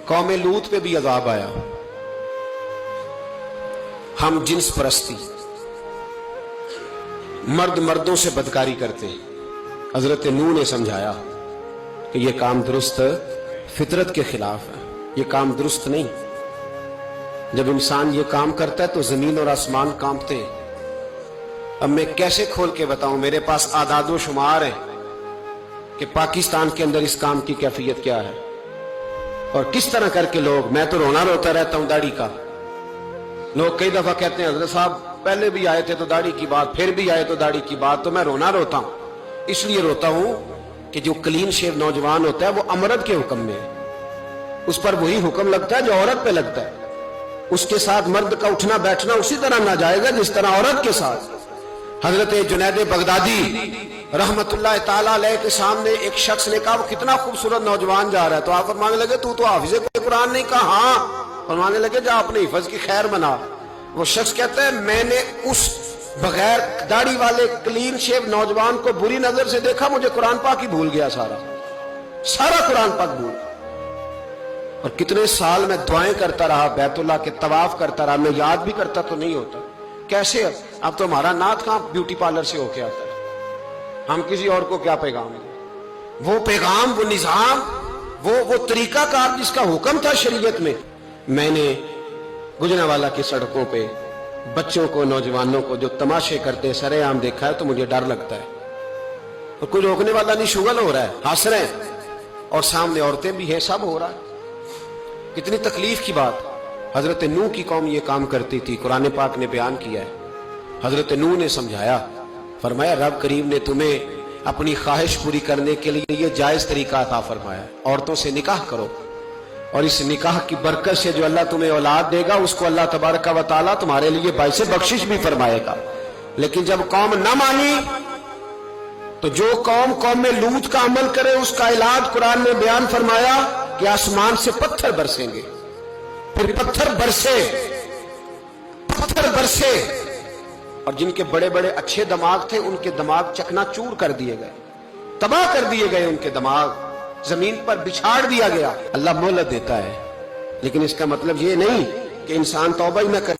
कौम लूत पे भी अजाब आया। हम जिन्स परस्ती, मर्द मर्दों से बदकारी करते। हजरत नूह ने समझाया कि यह काम दुरुस्त फितरत के खिलाफ है, यह काम दुरुस्त नहीं। जब इंसान ये काम करता है तो जमीन और आसमान कांपते हैं। अब मैं कैसे खोल के बताऊं, मेरे पास आदादो शुमार है कि पाकिस्तान के अंदर इस काम की कैफियत क्या है और किस तरह करके लोग, मैं तो रोना रोता रहता हूं दाढ़ी का। लोग कई दफा कहते हैं हजरत साहब पहले भी आए थे तो दाढ़ी की बात, फिर भी आए तो दाढ़ी की बात, तो मैं रोना रोता हूं। इसलिए रोता हूं कि जो क्लीन शेव नौजवान होता है वो अमरद के हुक्म में है, उस पर वही हुक्म लगता है जो औरत पे लगता है। उसके साथ मर्द का उठना बैठना उसी तरह ना जाएगा जिस तरह औरत के साथ। हजरत जुनैद बगदादी रहमतुल्लाह ताला अलैह के सामने एक शख्स ने कहा वो कितना खूबसूरत नौजवान जा रहा है, तो आप फरमाने लगे तू तो हाफिज़े कुरान नहीं। कहा हाँ। फरमाने लगे जा अपने हिफज की खैर मना। वो शख्स कहता है मैंने उस बगैर दाढ़ी वाले क्लीन शेव नौजवान को बुरी नजर से देखा, मुझे कुरान पाक ही भूल गया, सारा कुरान पाक भूल। और कितने साल मैं दुआएं करता रहा, बैतुल्लाह के तवाफ करता रहा, मैं याद भी करता तो नहीं होता। कैसे अब तो हमारा नात कहां ब्यूटी पार्लर से होके आता है, हम किसी और को क्या पैगाम दें। वो पैगाम, वो निजाम, वो तरीकाकार जिसका हुक्म था शरीयत में। मैंने गुजरांवाला की सड़कों पे बच्चों को, नौजवानों को जो तमाशे करते सरेआम देखा है तो मुझे डर लगता है। और कोई रोकने वाला नहीं, शुगल हो रहा है, हंस रहे हैं और सामने औरतें भी हैं, सब हो रहा है। कितनी तकलीफ की बात। हजरत नूह की कौम ये काम करती थी, कुरान पाक ने बयान किया है। हजरत नूह ने समझाया, फरमाया रब करीम ने तुम्हें अपनी ख्वाहिश पूरी करने के लिए ये जायज तरीका अता फरमाया, औरतों से निकाह करो और इस निकाह की बरकत से जो अल्लाह तुम्हें औलाद देगा उसको अल्लाह तबारक व तआला तुम्हारे लिए बाइसे बख्शिश भी फरमाएगा। लेकिन जब कौम न मानी तो जो कौम में लूत का अमल करे उसका इलाज कुरान ने बयान फरमाया कि आसमान से पत्थर बरसेंगे। फिर पत्थर बरसे और जिनके बड़े बड़े अच्छे दिमाग थे उनके दिमाग चकनाचूर कर दिए गए, तबाह कर दिए गए, उनके दिमाग जमीन पर बिछाड़ दिया गया। अल्लाह मोहलत देता है, लेकिन इसका मतलब ये नहीं कि इंसान तौबा ही न करे।